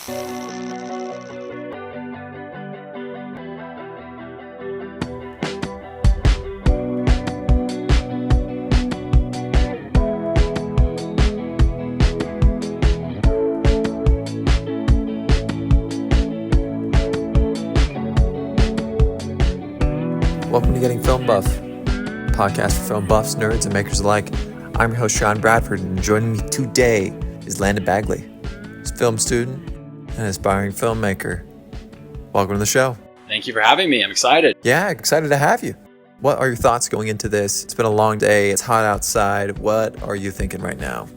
Welcome to Getting Film Buff, podcast for film buffs, nerds, and makers alike. I'm your host, Sean Bradford, and joining me today is Landon Bagley. He's a film student and an aspiring filmmaker. Welcome to the show. Thank you for having me. I'm excited. Yeah, excited to have you. What are your thoughts going into this? It's been a long day. It's hot outside. What are you thinking right now?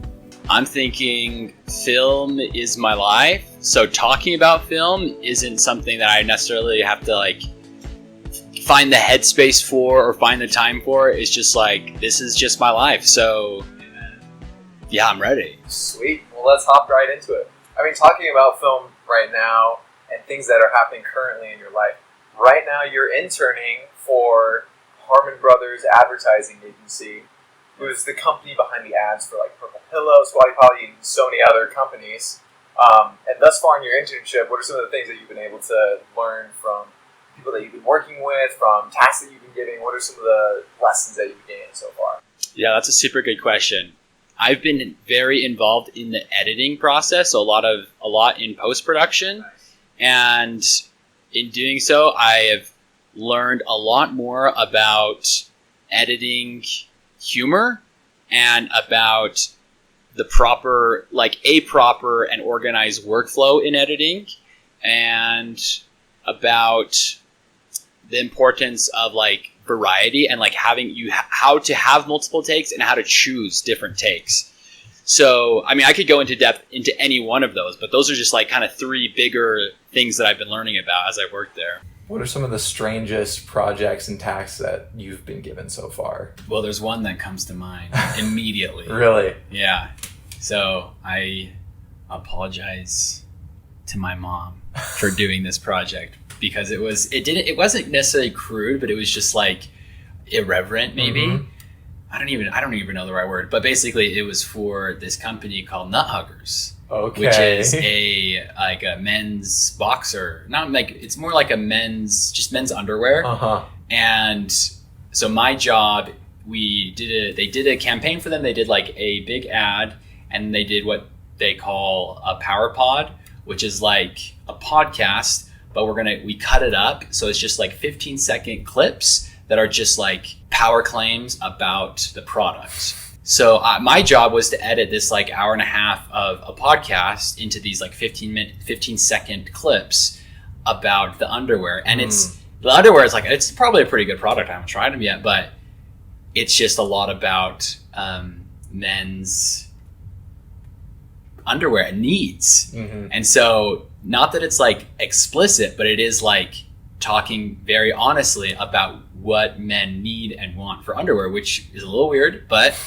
I'm thinking film is my life. So talking about film isn't something that I necessarily have to find the headspace for or find the time for. It's just this is just my life. So yeah, I'm ready. Sweet. Well, let's hop right into it. I mean, talking about film right now and things that are happening currently in your life. Right now, you're interning for Harmon Brothers Advertising Agency, who's the company behind the ads for Purple Pillow, Squatty Potty, and so many other companies. And thus far in your internship, what are some of the things that you've been able to learn from people that you've been working with, from tasks that you've been giving? What are some of the lessons that you've gained so far? Yeah, that's a super good question. I've been very involved in the editing process, so a lot in post-production. Nice. And in doing so, I have learned a lot more about editing humor and about the proper and organized workflow in editing, and about the importance of variety and how to have multiple takes and how to choose different takes. So, I mean, I could go into depth into any one of those, but those are just kind of three bigger things that I've been learning about as I've worked there. What are some of the strangest projects and tasks that you've been given so far? Well, there's one that comes to mind immediately. Really? Yeah. So I apologize to my mom for doing this project, because it wasn't necessarily crude, but it was just irreverent maybe. Mm-hmm. I don't even know the right word, but basically it was for this company called Nut Huggers. Okay. Which is a men's boxer. It's more like men's underwear. Uh-huh. And so my job, they did a campaign for them. They did a big ad, and they did what they call a power pod, which is like a podcast, but we cut it up. So it's just 15-second clips that are just power claims about the product. So my job was to edit this hour and a half of a podcast into these 15-second clips about the underwear. And the underwear is it's probably a pretty good product. I haven't tried them yet, but it's just a lot about men's underwear needs. Mm-hmm. And so not that it's explicit, but it is talking very honestly about what men need and want for underwear, which is a little weird, but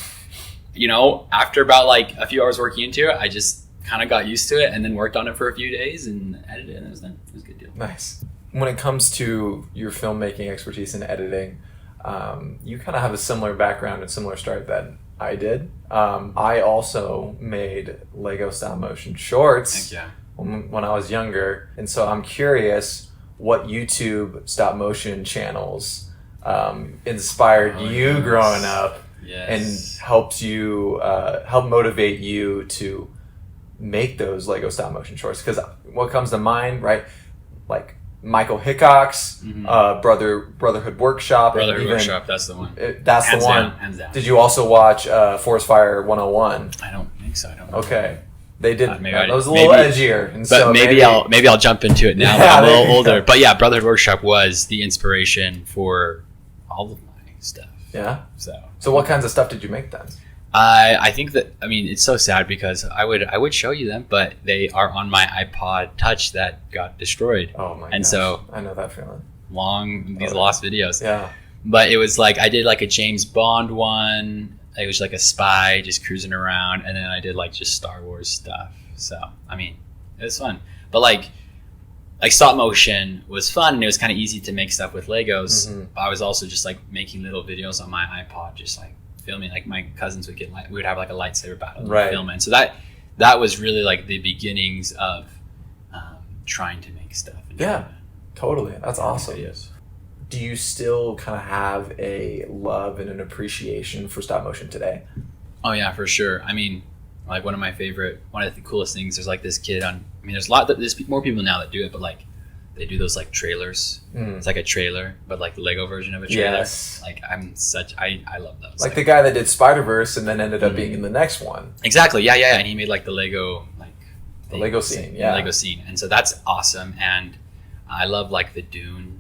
after about a few hours working into it, I just kind of got used to it and then worked on it for a few days and edited it, and it was done. It was a good deal. Nice. When it comes to your filmmaking expertise in editing, you kind of have a similar background and similar start that I did. I also made Lego stop motion shorts when I was younger, and so I'm curious what YouTube stop motion channels inspired you growing up. Yes. And help motivate you to make those Lego stop motion shorts. Because what comes to mind, right? Michael Hickok's Brotherhood Workshop. Workshop, that's the one. That's hands the one. Hands down. Did you also watch Forest Fire 101? I don't think so. I don't know. Okay. They did. That was a little edgier. And but so maybe I'll jump into it now. I'm a little older. But yeah, Brotherhood Workshop was the inspiration for all of my stuff. Yeah. So what kinds of stuff did you make then? I think that, it's so sad because I would show you them, but they are on my iPod Touch that got destroyed. Oh my gosh. And so I know that feeling. These lost videos. Yeah. But it was I did a James Bond one. It was a spy just cruising around, and then I did just Star Wars stuff. So it was fun. But stop motion was fun, and it was kind of easy to make stuff with Legos. Mm-hmm. But I was also just making little videos on my iPod, just filming. My cousins would we would have a lightsaber battle, right? Film, and so that was really the beginnings of trying to make stuff. And Yeah, totally. That's awesome. Videos. Do you still kind of have a love and an appreciation for stop motion today? Oh yeah, for sure. I mean, like one of the coolest things, there's like this kid there's more people now that do it, but like they do those like trailers. It's like a trailer, but like the Lego version of a trailer. Yes. Like I love those. Like the guy that did Spider-Verse and then ended up being in the next one. Exactly. Yeah. And he made like the Lego, The Lego scene. Yeah. Lego scene. And so that's awesome. And I love like the Dune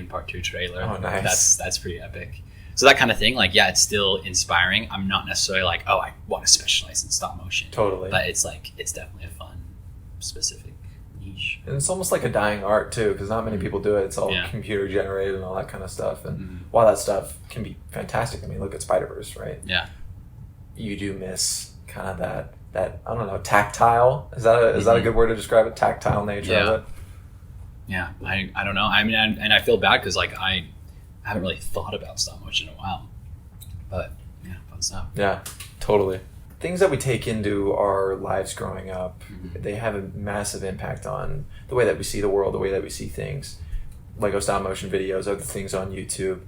Part 2 trailer. Oh, nice. That's pretty epic. So that kind of thing, like, yeah, it's still inspiring. I'm not necessarily like, oh, I want to specialize in stop motion. Totally. But it's definitely a fun, specific niche. And it's almost like a dying art too, because not many people do it. It's all computer generated and all that kind of stuff. And while that stuff can be fantastic, I mean, look at Spider-Verse, right? Yeah. You do miss kind of that I don't know, tactile. Is that a good word to describe it? Tactile nature of it. Yeah. I don't know. I mean, and I feel bad because like I haven't really thought about stop motion in a while. But yeah, fun stuff. Yeah, totally. Things that we take into our lives growing up, they have a massive impact on the way that we see the world, the way that we see things. Lego stop motion videos, other things on YouTube.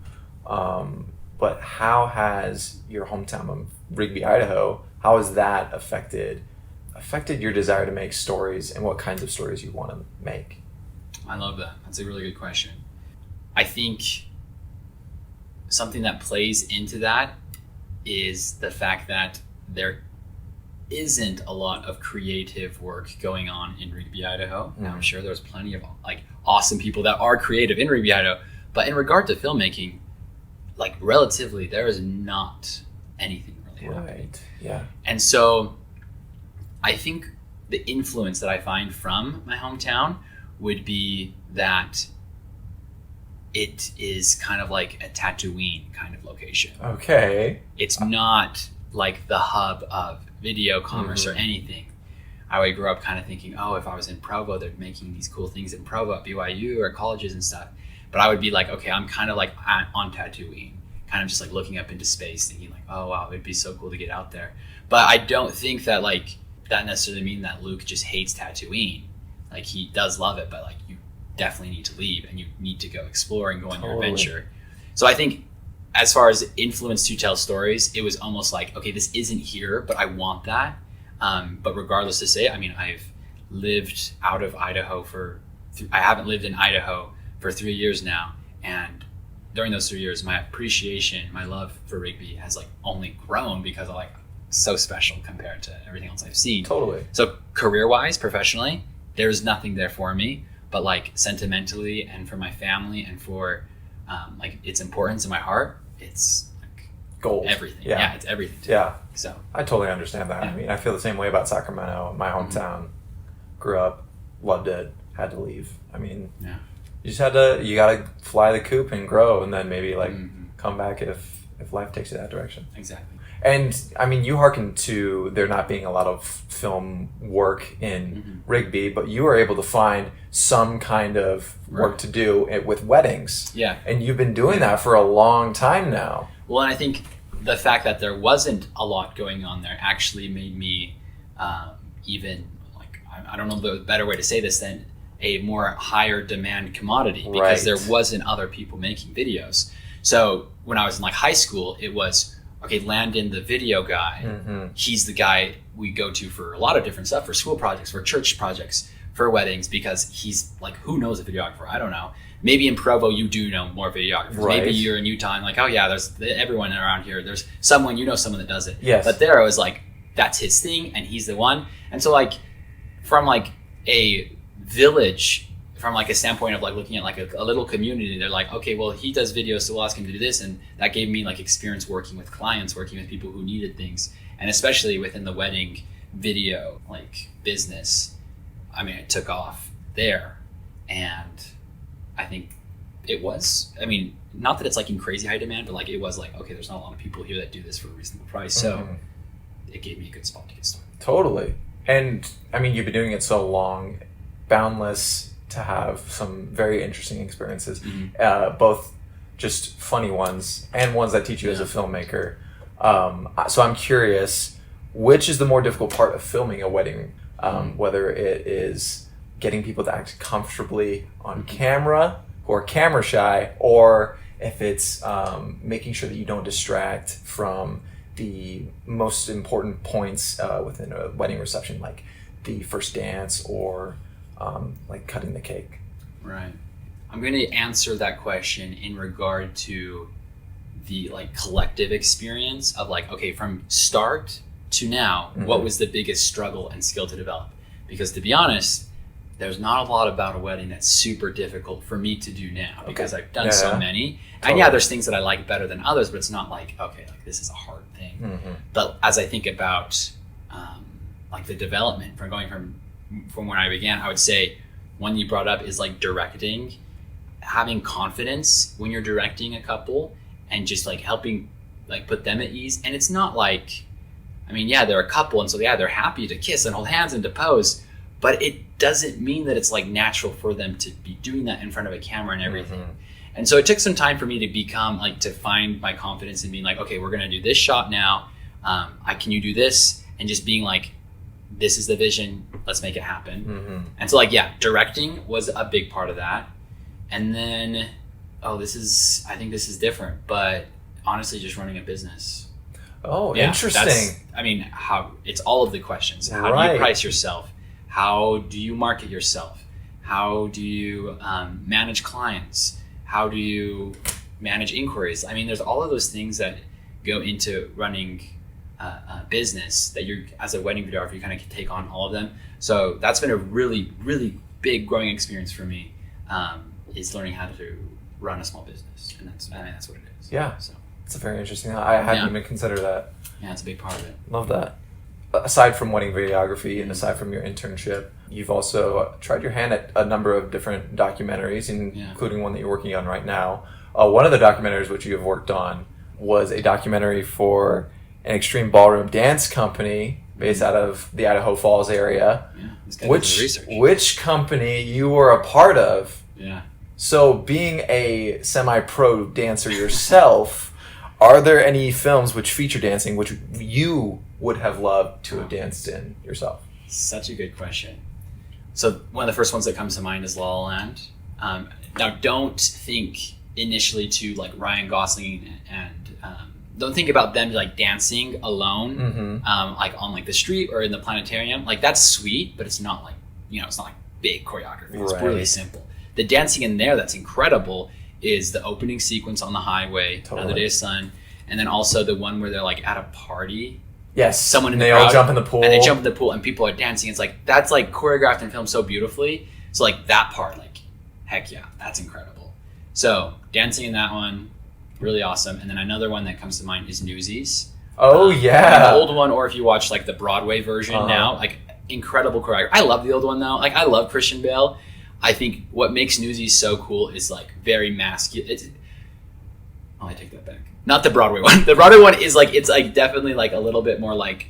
But how has your hometown of Rigby, Idaho, how has that affected your desire to make stories and what kinds of stories you want to make? I love that. That's a really good question. I think something that plays into that is the fact that there isn't a lot of creative work going on in Rigby, Idaho. Now, I'm sure there's plenty of like awesome people that are creative in Rigby, Idaho, but in regard to filmmaking, like relatively, there is not anything really happening. Right. Yeah. And so I think the influence that I find from my hometown would be that it is kind of like a Tatooine kind of location. Okay. It's not like the hub of video commerce or anything. I would grow up kind of thinking, oh, if I was in Provo, they're making these cool things in Provo at BYU or colleges and stuff. But I would be like, okay, I'm kind of like on Tatooine, kind of just like looking up into space, thinking like, oh wow, it'd be so cool to get out there. But I don't think that like that necessarily mean that Luke just hates Tatooine. Like he does love it, but like you definitely need to leave and you need to go explore and go on your adventure. So I think as far as influence to tell stories, it was almost like, okay, this isn't here, but I want that. But regardless to say, I mean, I've lived out of Idaho I haven't lived in Idaho for 3 years now. And during those 3 years, my appreciation, my love for Rigby has like only grown because I'm like so special compared to everything else I've seen. Totally. So career-wise, professionally, there's nothing there for me, but like sentimentally and for my family and for like its importance in my heart, it's like gold. Everything. Yeah, it's everything. Yeah. So I totally understand that. I mean, I feel the same way about Sacramento, my hometown. Grew up, loved it, had to leave. I mean, you gotta fly the coop and grow, and then maybe like come back if life takes you that direction. Exactly. And I mean, you hearken to there not being a lot of film work in Rigby, but you were able to find some kind of work to do with weddings. Yeah. And you've been doing that for a long time now. Well, and I think the fact that there wasn't a lot going on there actually made me even like, I don't know the better way to say this than a more higher demand commodity, because there wasn't other people making videos. So when I was in like high school, it was, okay, Landon, the video guy, he's the guy we go to for a lot of different stuff, for school projects, for church projects, for weddings, because he's like, who knows a videographer? I don't know. Maybe in Provo, you do know more videographers. Maybe you're in Utah and like, oh yeah, there's everyone around here. There's someone, someone that does it. Yes. But there I was like, that's his thing and he's the one. And so like, from like a village, from like a standpoint of like looking at like a little community, they're like, okay, well, he does videos, so we'll ask him to do this. And that gave me like experience working with clients, working with people who needed things. And especially within the wedding video like business, I mean, it took off there. And I think it was, I mean, not that it's like in crazy high demand, but like it was like, okay, there's not a lot of people here that do this for a reasonable price. So it gave me a good spot to get started. Totally. And I mean, you've been doing it so long, boundless to have some very interesting experiences, both just funny ones and ones that teach you as a filmmaker. So I'm curious, which is the more difficult part of filming a wedding? Whether it is getting people to act comfortably on camera who are camera shy, or if it's making sure that you don't distract from the most important points within a wedding reception, like the first dance or like cutting the cake. Right. I'm going to answer that question in regard to the like collective experience of like, okay, from start to now, what was the biggest struggle and skill to develop? Because to be honest, there's not a lot about a wedding that's super difficult for me to do now because I've done so many. Totally. And yeah, there's things that I like better than others, but it's not like, okay, like this is a hard thing. But as I think about like the development from going from when I began, I would say one you brought up is like directing, having confidence when you're directing a couple and just like helping like put them at ease. And it's not like, I mean, yeah, they're a couple, and so yeah, they're happy to kiss and hold hands and to pose, but it doesn't mean that it's like natural for them to be doing that in front of a camera and everything. And so it took some time for me to become like, to find my confidence in being like, okay, we're going to do this shot now. Can you do this? And just being like, this is the vision, let's make it happen. And so like, yeah, directing was a big part of that. And then, I think this is different, but honestly, just running a business. Oh, yeah, interesting. I mean, it's all of the questions. How do you price yourself? How do you market yourself? How do you manage clients? How do you manage inquiries? I mean, there's all of those things that go into running a business that you're, as a wedding videographer, you kind of take on all of them. So that's been a really, really big growing experience for me, is learning how to run a small business. And that's what it is. Yeah. So it's very interesting. I hadn't even considered that. Yeah, it's a big part of it. Love that. Aside from wedding videography and aside from your internship, you've also tried your hand at a number of different documentaries, including one that you're working on right now. One of the documentaries which you have worked on was a documentary for an extreme ballroom dance company based out of the Idaho Falls area. Yeah, which company you were a part of. Yeah. So being a semi-pro dancer yourself, are there any films which feature dancing which you would have loved to have danced in yourself? Such a good question. So one of the first ones that comes to mind is La La Land. Now, don't think initially to like Ryan Gosling and don't think about them like dancing alone, like on like the street or in the planetarium. Like that's sweet, but it's not like, it's not like big choreography. It's really simple. The dancing in there that's incredible is the opening sequence on the highway, Another Day of Sun, and then also the one where they're like at a party. Yes, someone in they the crowd, all jump in the pool. And they jump in the pool and people are dancing. It's like, that's like choreographed and filmed so beautifully. So like that part, like, heck yeah, that's incredible. So dancing in that one, really awesome. And then another one that comes to mind is Newsies. Oh yeah. The old one, or if you watch like the Broadway version now, like incredible choreography. I love the old one though. Like I love Christian Bale. I think what makes Newsies so cool is like very masculine. I take that back. Not the Broadway one. The Broadway one is like, it's like definitely like a little bit more like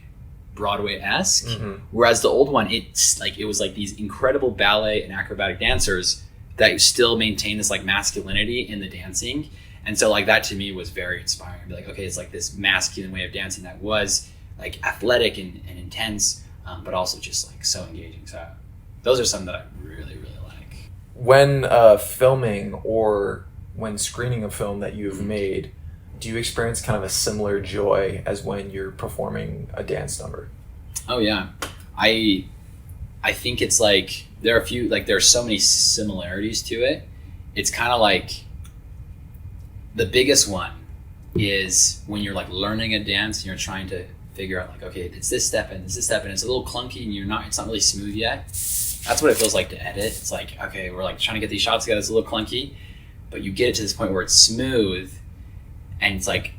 Broadway-esque. Whereas the old one, it's like, it was like these incredible ballet and acrobatic dancers that still maintain this like masculinity in the dancing. And so like that to me was very inspiring. Be like, okay, it's like this masculine way of dancing that was like athletic and intense, but also just like so engaging. So those are some that I really, really like. When filming or when screening a film that you've made, do you experience kind of a similar joy as when you're performing a dance number? Oh yeah. I think it's like, there are so many similarities to it. It's kind of like, the biggest one is when you're like learning a dance and you're trying to figure out like, okay, it's this step and it's this step and it's a little clunky and it's not really smooth yet. That's what it feels like to edit. It's like, okay, we're like trying to get these shots together. It's a little clunky, but you get it to this point where it's smooth and it's like,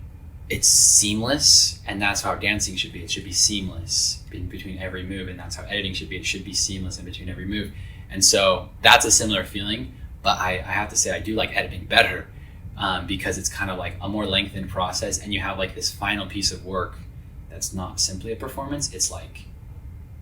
it's seamless. And that's how dancing should be. It should be seamless in between every move. And that's how editing should be. It should be seamless in between every move. And so that's a similar feeling, but I have to say I do like editing better. Because it's kind of like a more lengthened process and you have like this final piece of work that's not simply a performance. It's like,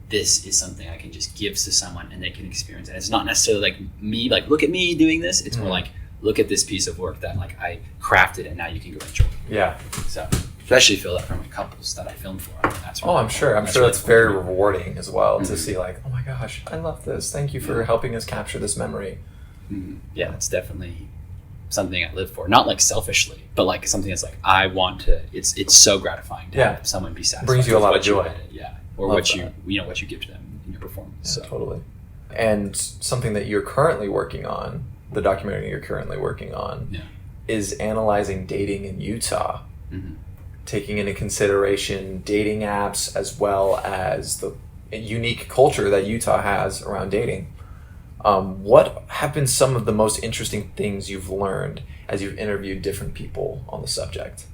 this is something I can just give to someone and they can experience it. It's not necessarily like me, like, look at me doing this. It's more like, look at this piece of work that like I crafted and now you can go enjoy. Yeah. So especially feel that from like couples that I filmed for. That's I'm sure really that's very cool. rewarding as well to Mhm. see like, oh my gosh, I love this. Thank you for helping us capture this memory. Yeah, it's definitely something I live for. Not like selfishly, but like something that's like I want to. It's so gratifying to have someone be satisfied. Brings you a lot of what you joy. edit, yeah, or Love what that. what you give to them in your performance. Yeah, So. totally. And something that you're currently working on, the documentary you're currently working on, Yeah. is analyzing dating in Utah, Mhm. taking into consideration dating apps as well as the unique culture that Utah has around dating. What have been some of the most interesting things you've learned as you've interviewed different people on the subject?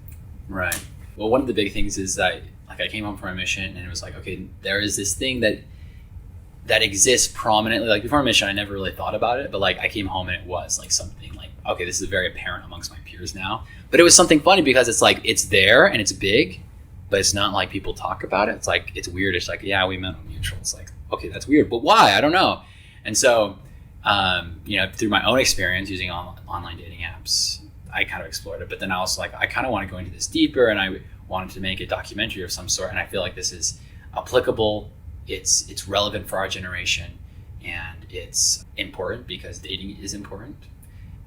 Right. Well, one of the big things is that like I came home from a mission and it was like, okay, there is this thing that exists prominently. Like before a mission, I never really thought about it, but like I came home and it was like something like, okay, this is very apparent amongst my peers now. But it was something funny because it's like it's there and it's big, but it's not like people talk about it. It's like it's weird. It's like, yeah, we met on mutual. It's like, okay, that's weird, but why? I don't know. And so, through my own experience using online dating apps, I kind of explored it. But then I also like, I kind of want to go into this deeper, and I wanted to make a documentary of some sort. And I feel like this is applicable. It's relevant for our generation, and it's important because dating is important,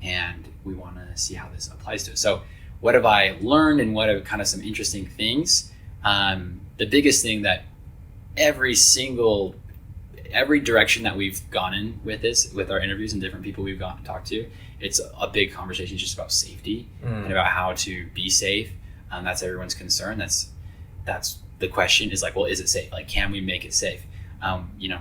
and we want to see how this applies to it. So, what have I learned, and what are kind of some interesting things? The biggest thing that every direction that we've gone in with this, with our interviews and different people we've gotten to talk to, it's a big conversation just about safety and about how to be safe. That's everyone's concern. That's the question is like, well, is it safe? Like, can we make it safe?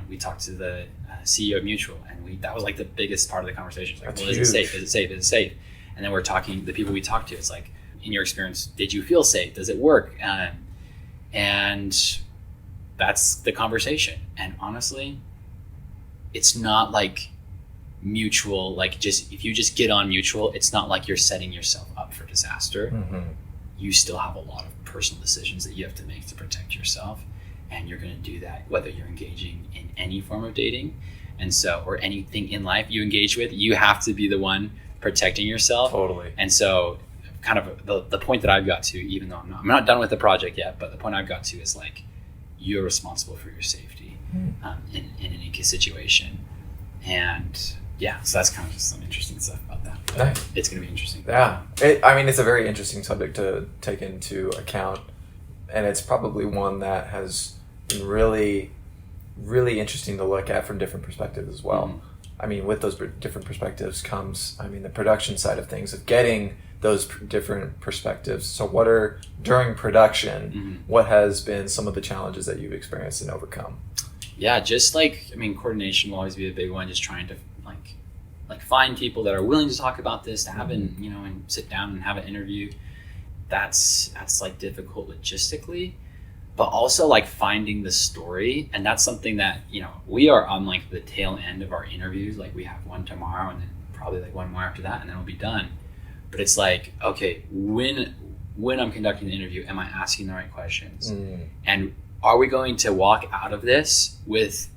We talked to the CEO of Mutual, and that was like the biggest part of the conversation. It's like, That's well, huge. is it safe? Is it safe? Is it safe? And then we're talking, the people we talked to, it's like, in your experience, did you feel safe? Does it work? And that's the conversation. And honestly, it's not like Mutual, like just if you just get on Mutual, it's not like you're setting yourself up for disaster. Mm-hmm. You still have a lot of personal decisions that you have to make to protect yourself, and you're going to do that whether you're engaging in any form of dating, and so, or anything in life you engage with, you have to be the one protecting yourself. Totally. And so kind of the point that I've got to, even though I'm not done with the project yet, but the point I've got to is like, you're responsible for your safety in any situation. And yeah, so that's kind of just some interesting stuff about that. But Nice. It's going to be interesting. Yeah. It's a very interesting subject to take into account, and it's probably one that has been really, really interesting to look at from different perspectives as well. Mhm. I mean, with those different perspectives comes, the production side of things, of getting those different perspectives. So during production, what has been some of the challenges that you've experienced and overcome? Yeah, just like, coordination will always be a big one, just trying to like find people that are willing to talk about this, to have and sit down and have an interview. That's like difficult logistically, but also like finding the story. And that's something that, we are on like the tail end of our interviews. Like we have one tomorrow and then probably like one more after that, and then we'll be done. But it's like, okay, when I'm conducting the interview, am I asking the right questions? And are we going to walk out of this with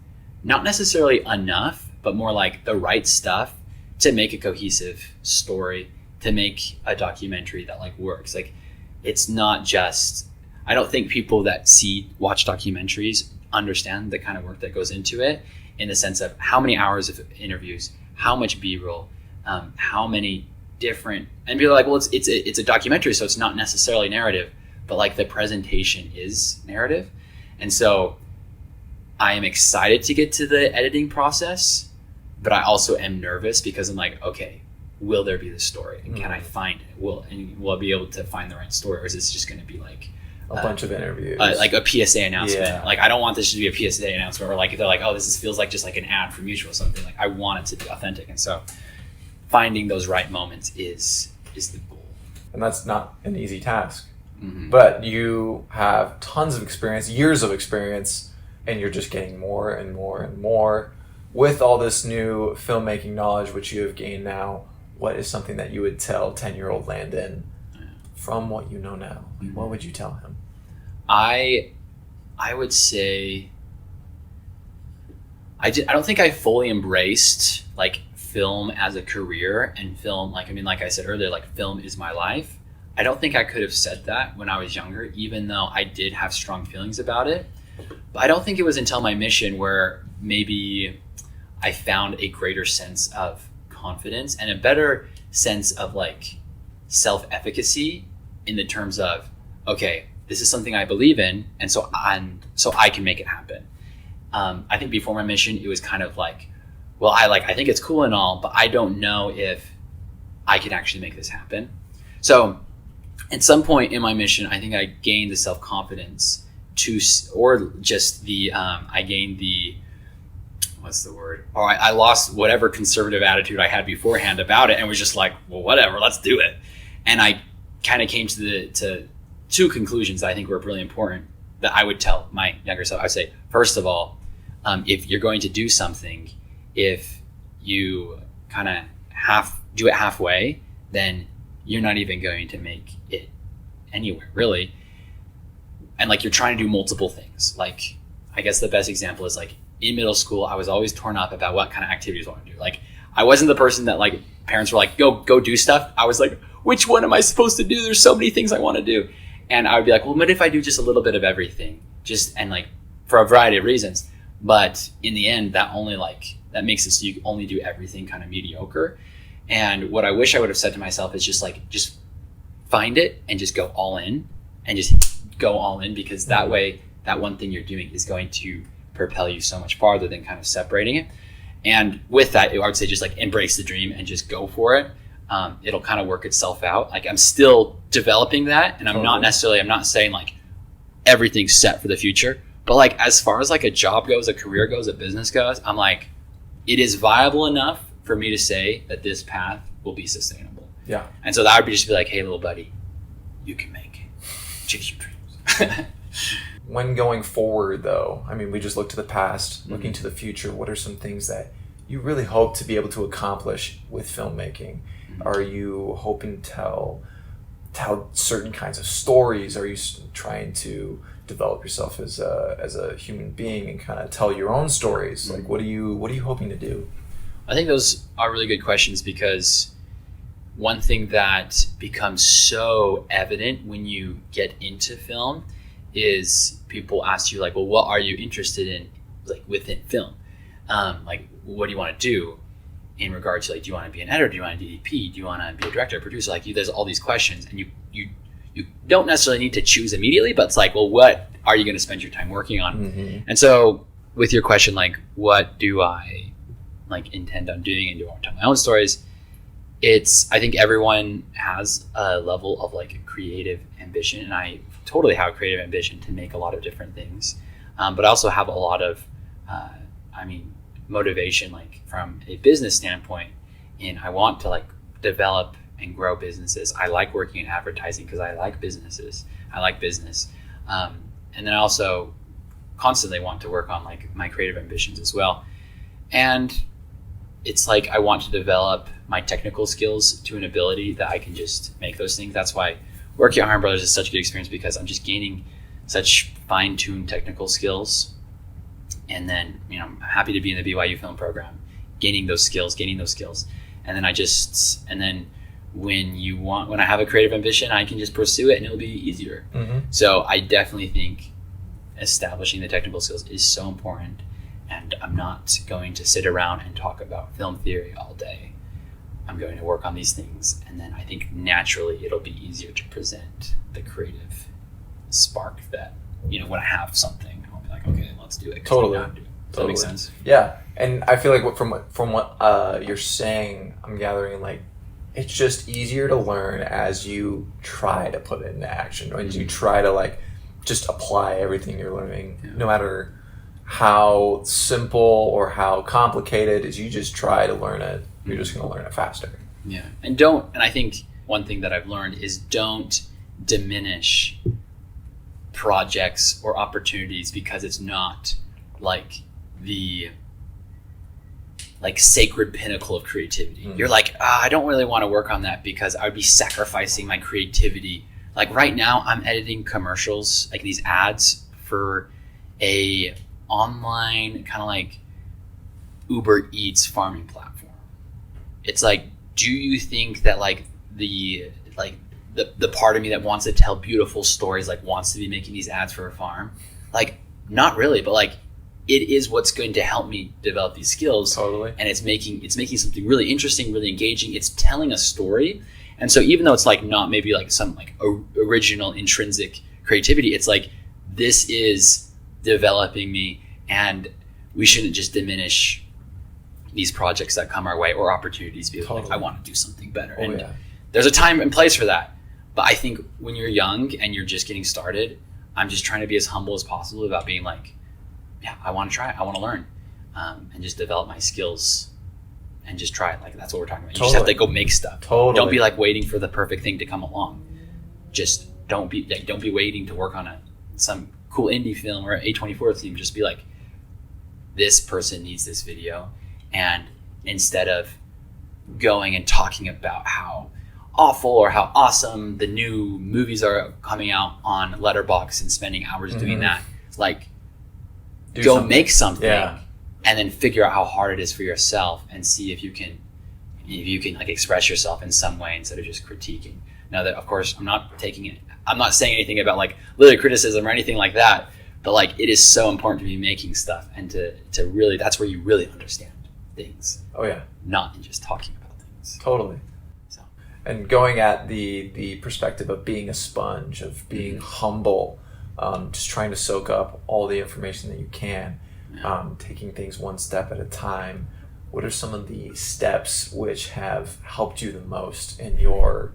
not necessarily enough, but more like the right stuff to make a cohesive story, to make a documentary that like works? Like, it's not just, I don't think people that watch documentaries understand the kind of work that goes into it, in the sense of how many hours of interviews, how much B-roll, how many different, and people are like, well, it's a documentary, so it's not necessarily narrative, but like the presentation is narrative. And so I am excited to get to the editing process, but I also am nervous because I'm like, okay, will there be the story? And can I find it? Will I be able to find the right story? Or is this just going to be like A bunch of interviews. like a PSA announcement? Yeah. Like, I don't want this to be a PSA announcement, or like if they're like, oh, feels like just like an ad for Mutual or something. Like, I want it to be authentic. And so finding those right moments is the goal. And that's not an easy task. Mm-hmm. But you have tons of experience, years of experience, and you're just getting more and more and more. With all this new filmmaking knowledge which you have gained now, what is something that you would tell 10-year-old Landon from what you know now? Mm-hmm. What would you tell him? I would say I don't think I fully embraced like film as a career, and film, like I said earlier, like film is my life. I don't think I could have said that when I was younger, even though I did have strong feelings about it. But I don't think it was until my mission where maybe I found a greater sense of confidence and a better sense of like self-efficacy in the terms of, okay, this is something I believe in, and so I can make it happen. I think before my mission, it was kind of like, well, I think it's cool and all, but I don't know if I can actually make this happen. So at some point in my mission, I think I gained the self-confidence I gained the, what's the word? Or I lost whatever conservative attitude I had beforehand about it and was just like, well, whatever, let's do it. And I kind of came to two conclusions that I think were really important that I would tell my younger self. I would say, first of all, if you're going to do something, if you kind of do it halfway, then you're not even going to make it anywhere, really. And like, you're trying to do multiple things. Like, I guess the best example is like in middle school, I was always torn up about what kind of activities I want to do. Like, I wasn't the person that like parents were like, go do stuff. I was like, which one am I supposed to do? There's so many things I want to do. And I would be like, well, what if I do just a little bit of everything? And like, for a variety of reasons. But in the end, that makes it so you only do everything kind of mediocre. And what I wish I would have said to myself is just find it and just go all in, and just go all in, because that way, that one thing you're doing is going to propel you so much farther than kind of separating it. And with that, I would say just like embrace the dream and just go for it. It'll kind of work itself out. Like, I'm still developing that, and I'm not saying like everything's set for the future, but like, as far as like a job goes, a career goes, a business goes, I'm like, it is viable enough for me to say that this path will be sustainable. Yeah. And so that would just be like, hey, little buddy, you can make it. Chase your dreams. When going forward, though, I mean, we just look to the past, looking to the future. What are some things that you really hope to be able to accomplish with filmmaking? Are you hoping to tell certain kinds of stories? Are you trying to develop yourself as a human being and kind of tell your own stories? Like, what are you hoping to do? I think those are really good questions, because one thing that becomes so evident when you get into film is people ask you like, well, what are you interested in, like, within film? Like, what do you want to do in regards to, like, do you want to be an editor? Do you want to do DP? Do you want to be a director, producer? Like, there's all these questions, and you don't necessarily need to choose immediately, but it's like, well, what are you going to spend your time working on? Mm-hmm. And so with your question, like, what do I like intend on doing, and do I want to tell my own stories? I think everyone has a level of like creative ambition, and I totally have creative ambition to make a lot of different things. But I also have a lot of, motivation, like from a business standpoint, and I want to like develop and grow businesses. I like working in advertising because I like businesses. I like business. And then I also constantly want to work on like my creative ambitions as well. And it's like, I want to develop my technical skills to an ability that I can just make those things. That's why working at Harmon Brothers is such a good experience, because I'm just gaining such fine-tuned technical skills. And then, I'm happy to be in the BYU film program, gaining those skills. And then when I have a creative ambition, I can just pursue it and it'll be easier. Mm-hmm. So I definitely think establishing the technical skills is so important. And I'm not going to sit around and talk about film theory all day. I'm going to work on these things. And then I think naturally it'll be easier to present the creative spark that, when I have something, I'll be like, okay, let's do it. Totally. Does that make sense? Yeah. And I feel like from what you're saying, I'm gathering like, it's just easier to learn as you try to put it into action, as you try to like just apply everything you're learning, no matter how simple or how complicated. Is you just try to learn it, you're just going to learn it faster. Yeah. And I think one thing that I've learned is don't diminish projects or opportunities because it's not like the sacred pinnacle of creativity. You're like, I don't really want to work on that because I would be sacrificing my creativity. Like right now I'm editing commercials, like these ads for a online kind of like Uber Eats farming platform. It's like, do you think that like the the part of me that wants to tell beautiful stories, like wants to be making these ads for a farm. Like, not really, but like it is what's going to help me develop these skills. Totally. And it's making something really interesting, really engaging. It's telling a story. And so even though it's like not maybe like some like original intrinsic creativity, it's like, this is developing me, and we shouldn't just diminish these projects that come our way or opportunities because Totally. like, I want to do something better. Oh, And yeah. there's a time and place for that. But I think when you're young and you're just getting started, I'm just trying to be as humble as possible about being like, yeah, I want to try it. I want to learn, and just develop my skills and just try it. Like, that's what we're talking about. You just have to go make stuff. Totally. Don't be like waiting for the perfect thing to come along. Just don't be waiting to work on some cool indie film or A24 theme. Just be like, this person needs this video. And instead of going and talking about how awful or how awesome the new movies are coming out on Letterboxd and spending hours doing that, like, go make something, and then figure out how hard it is for yourself and see if you can like express yourself in some way instead of just critiquing. Now that, of course, I'm not saying anything about like literary criticism or anything like that, but like, it is so important to be making stuff and to really, that's where you really understand things. Oh yeah. Not in just talking about things. Totally. So. And going at the perspective of being a sponge, of being humble, just trying to soak up all the information that you can, taking things one step at a time. What are some of the steps which have helped you the most in your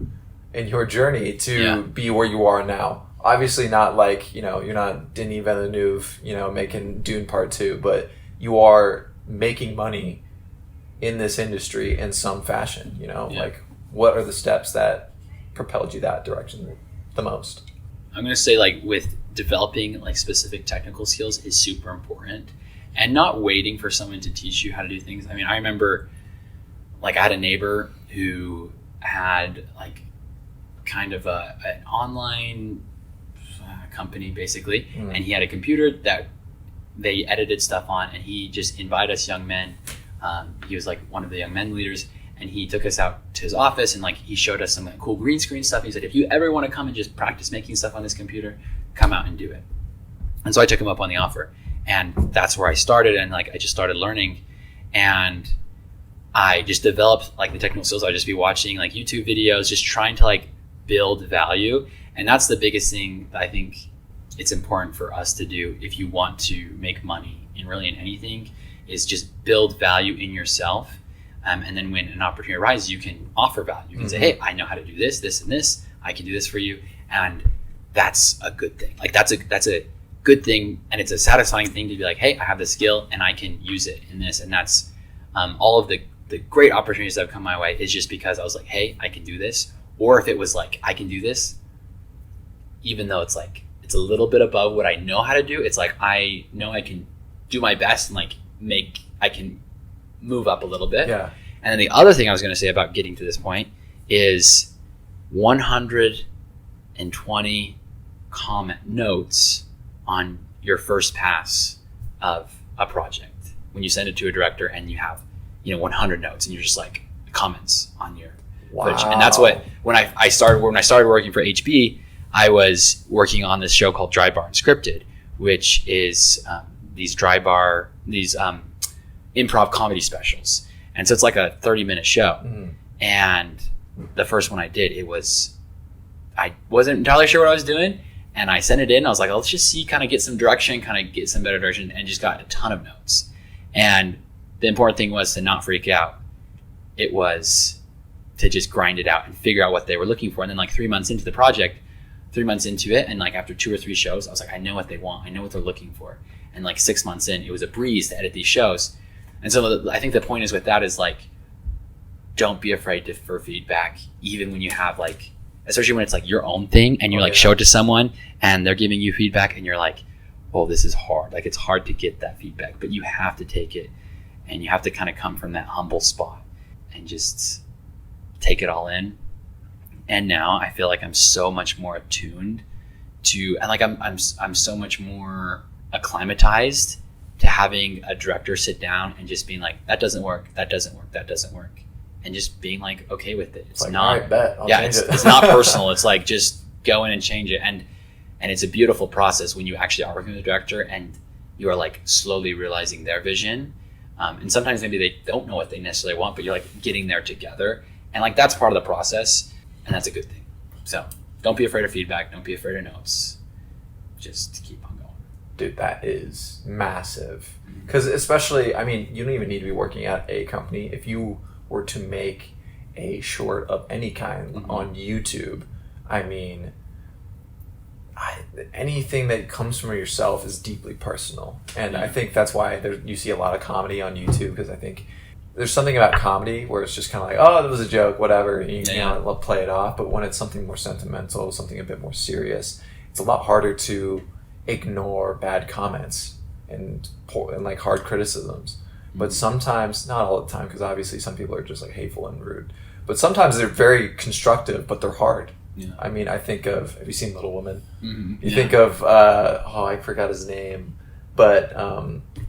journey to be where you are now? Obviously not like, you're not Denis Villeneuve, making Dune Part 2, but you are making money in this industry in some fashion, like, what are the steps that propelled you that direction the most? I'm going to say, like, with developing like specific technical skills is super important, and not waiting for someone to teach you how to do things. I mean, I remember like I had a neighbor who had like kind of an online company basically, and he had a computer that they edited stuff on, and he just invited us young men. He was like one of the young men leaders, and he took us out to his office and like he showed us some like cool green screen stuff. He said, if you ever want to come and just practice making stuff on this computer, come out and do it. And so I took him up on the offer, and that's where I started. And like, I just started learning, and I just developed like the technical skills. I'd just be watching like YouTube videos, just trying to like build value. And that's the biggest thing that I think it's important for us to do if you want to make money in anything, is just build value in yourself. And then when an opportunity arises, you can offer value. You can say, hey, I know how to do this, this, and this. I can do this for you. And that's a good thing. Like, that's a good thing. And it's a satisfying thing to be like, hey, I have the skill and I can use it in this. And that's all of the great opportunities that have come my way is just because I was like, hey, I can do this. Or if it was like, I can do this, even though it's like, it's a little bit above what I know how to do. It's like, I know I can do my best and like I can move up a little bit. Yeah. And then the other thing I was going to say about getting to this point is 120 comment notes on your first pass of a project. When you send it to a director and you have, 100 notes and you're just like comments on your footage. And that's what, when I started working for HB, I was working on this show called Dry Bar Unscripted, which is these improv comedy specials. And so it's like a 30-minute show. And the first one I did, I wasn't entirely sure what I was doing. And I sent it in. I was like, let's just see, kind of get some direction, kind of get some better direction, and just got a ton of notes. And the important thing was to not freak out. It was to just grind it out and figure out what they were looking for. And then like 3 months into the project, 3 months into it, and like after 2 or 3 shows, I was like, I know what they want. I know what they're looking for. And like 6 months in, it was a breeze to edit these shows. And so I think the point is with that is like, don't be afraid for feedback, even when you have like, especially when it's like your own thing and you show it to someone and they're giving you feedback and you're like, oh, this is hard. Like, it's hard to get that feedback, but you have to take it and you have to kind of come from that humble spot and just take it all in. And now I feel like I'm so much more attuned to, and like I'm so much more acclimatized to having a director sit down and just being like, that doesn't work, that doesn't work, that doesn't work. and just being like okay with it. It's like, not all right, bet. I'll change it. it's not personal. It's like just go in and change it, and it's a beautiful process when you actually are working with a director and you are like slowly realizing their vision. And sometimes maybe they don't know what they necessarily want, but you're like getting there together, and like that's part of the process, and that's a good thing. So don't be afraid of feedback. Don't be afraid of notes. Just keep on going. Dude, that is massive. Because especially, I mean, you don't even need to be working at a company. If you were to make a short of any kind on YouTube, I mean, anything that comes from yourself is deeply personal. And I think that's why you see a lot of comedy on YouTube, because I think there's something about comedy where it's just kind of like, oh, that was a joke, whatever, and you know, play it off. But when it's something more sentimental, something a bit more serious, it's a lot harder to ignore bad comments and like hard criticisms. But sometimes, not all the time, because obviously some people are just like hateful and rude, but sometimes they're very constructive, but they're hard. I mean, I think of, have you seen Little Women? You think of I forgot his name, but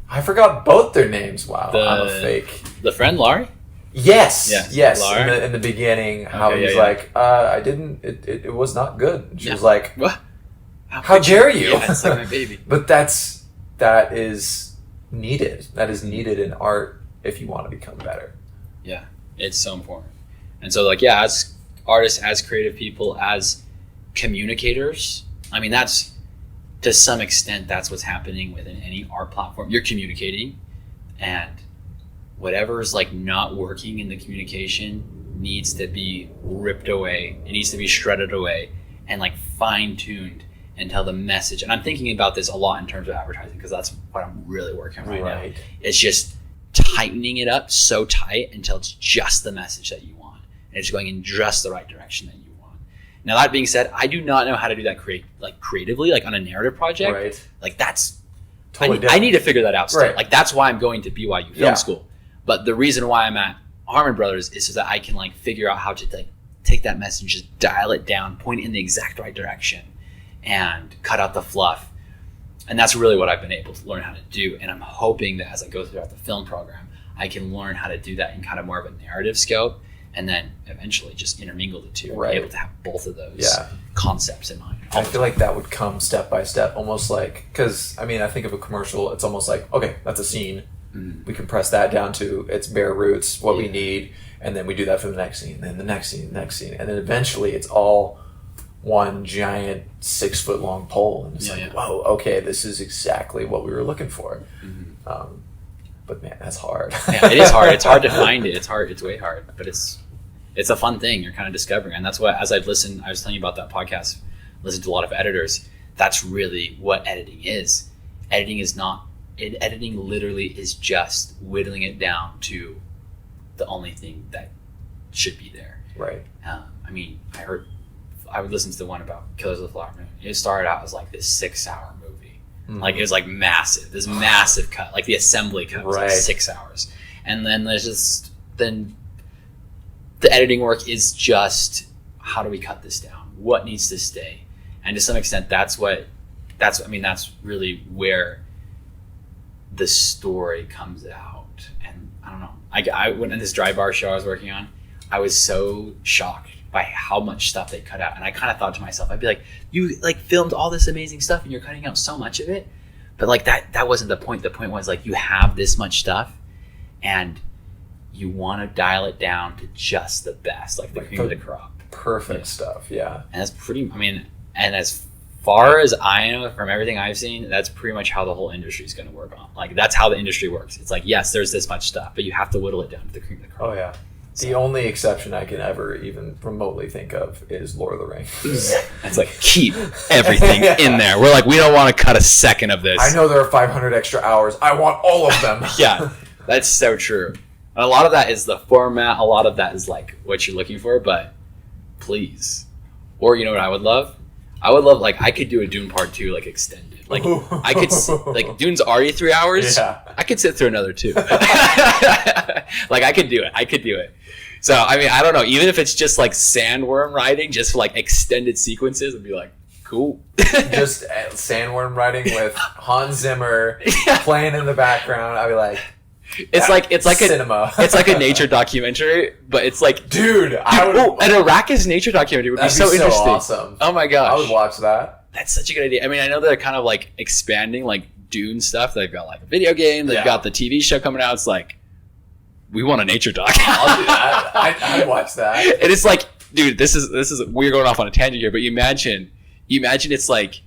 I forgot both their names. Wow, I'm a fake. The friend Laurie? Yes. Laurie? In the beginning, how he's like, I didn't, it was not good. And she was like, what? How dare you? Yeah, it's like my baby. But that is needed. That is needed in art if you want to become better. Yeah, it's so important. And so like, yeah, as artists, as creative people, as communicators, I mean, that's, to some extent, that's what's happening within any art platform. You're communicating, and whatever's like not working in the communication needs to be ripped away. It needs to be shredded away and like fine-tuned until the message. And I'm thinking about this a lot in terms of advertising, because that's what I'm really working on right now. It's just tightening it up so tight until it's just the message that you want, and it's going in just the right direction that you want. Now, that being said, I do not know how to do that creatively, like on a narrative project. Right. Like that's Totally I need to figure that out still. Right. Like that's why I'm going to BYU Film School. But the reason why I'm at Harmon Brothers is so that I can like figure out how to like take that message, just dial it down, point it in the exact right direction, and cut out the fluff. And that's really what I've been able to learn how to do. And I'm hoping that as I go throughout the film program, I can learn how to do that in kind of more of a narrative scope, and then eventually just intermingle the two and be able to have both of those concepts in mind. I feel like that would come step by step, almost like, because I mean, I think of a commercial, it's almost like, okay, that's a scene. We compress that down to its bare roots, what we need, and then we do that for the next scene, then the next scene, and then eventually it's all one giant 6 foot long pole, and it's whoa, okay, this is exactly what we were looking for. But man, that's hard. It is hard. It's hard to find it. It's hard. It's way hard, but it's a fun thing. You're kind of discovering, and that's what, as I've listened, I was telling you about that podcast, listened to a lot of editors. That's really what editing is. Editing literally is just whittling it down to the only thing that should be there. Right. I mean, I would listen to the one about Killers of the Flower Moon. It started out as like this 6-hour movie. Like it was like massive, this massive cut, like the assembly cut was like 6 hours. And then then the editing work is just, how do we cut this down? What needs to stay? And to some extent, that's really where the story comes out. And I don't know, I went in this dry bar show I was working on, I was so shocked by how much stuff they cut out. And I kind of thought to myself, I'd be like, you like filmed all this amazing stuff and you're cutting out so much of it. But like that wasn't the point. The point was like, you have this much stuff and you want to dial it down to just the best, like the cream of the crop. Perfect stuff, yeah. And that's and as far as I know from everything I've seen, that's pretty much how the whole industry is going to work on. Like that's how the industry works. It's like, yes, there's this much stuff, but you have to whittle it down to the cream of the crop. Oh yeah. The only exception I can ever even remotely think of is Lord of the Rings. It's like, keep everything in there. We're like, we don't want to cut a second of this. I know there are 500 extra hours. I want all of them. Yeah, that's so true. And a lot of that is the format. A lot of that is like what you're looking for, but please. Or you know what I would love? I would love, like, I could do a Dune Part 2, like, extended. Like, I could, like, Dune's already 3 hours. Yeah. I could sit through another 2. Like, I could do it. So, I mean, I don't know. Even if it's just, like, sandworm riding, just, like, extended sequences, I'd be like, cool. Just sandworm riding with Hans Zimmer playing in the background. I'd be like, It's like cinema. It's like a nature documentary, but it's like, dude, an Arrakis nature documentary would be so interesting. Awesome. Oh my gosh, I would watch that. That's such a good idea. I mean, I know they're kind of like expanding like Dune stuff. They've got like a video game. They've got the TV show coming out. It's like, we want a nature doc. I'll do that. I'd watch that. And it's like, dude, this is we're going off on a tangent here, but you imagine it's like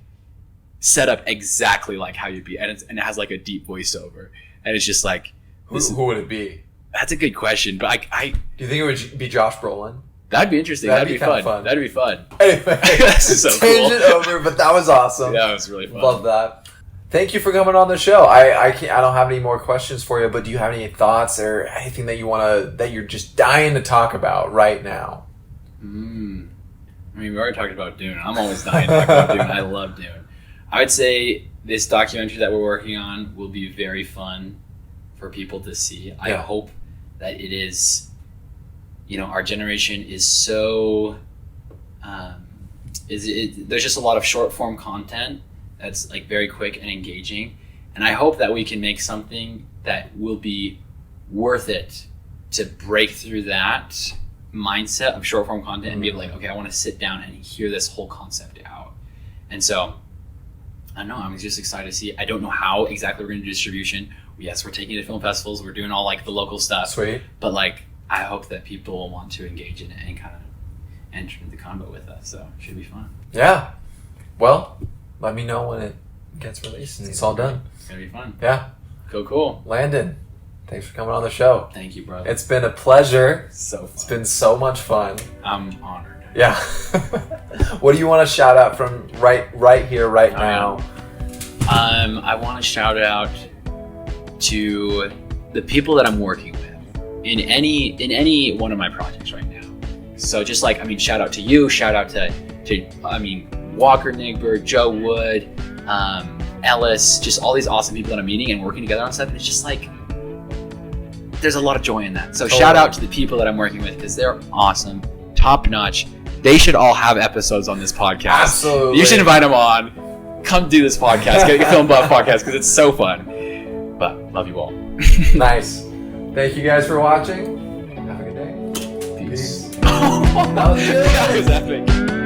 set up exactly like how you'd be, and it has like a deep voiceover, and it's just like, who would it be? That's a good question, but I do you think it would be Josh Brolin? That'd be interesting. That'd be fun. That'd be fun. Anyway, this is so tangent cool. over, but that was awesome. Yeah, it was really fun. Love that. Thank you for coming on the show. I don't have any more questions for you, but do you have any thoughts or anything that you're just dying to talk about right now? I mean, we already talked about Dune. I'm always dying to talk about Dune. I love Dune. I would say this documentary that we're working on will be very fun for people to see. I hope that it is, our generation is so, there's just a lot of short form content that's like very quick and engaging. And I hope that we can make something that will be worth it to break through that mindset of short form content and be like, okay, I want to sit down and hear this whole concept out. And so, I don't know, I'm just excited to see. I don't know how exactly we're going to do distribution. Yes, we're taking it to film festivals. We're doing all like the local stuff. Sweet. But like, I hope that people will want to engage in it and kind of enter into the combo with us. So it should be fun. Yeah. Well, let me know when it gets released and it's all done. It's going to be fun. Yeah. Cool. Landon, thanks for coming on the show. Thank you, brother. It's been a pleasure. So fun. It's been so much fun. I'm honored. Yeah. What do you want to shout out from right here, right now? I want to shout out to the people that I'm working with in any one of my projects right now. So just like, shout out to you, shout out to Walker Nigbert, Joe Wood, Ellis, just all these awesome people that I'm meeting and working together on stuff. And it's just like, there's a lot of joy in that. So shout out to the people that I'm working with because they're awesome, top notch. They should all have episodes on this podcast. Absolutely. You should invite them on. Come do this podcast. Get your Film Buff podcast because it's so fun. But love you all. Nice. Thank you guys for watching. Have a good day. Peace. That was good. That was epic.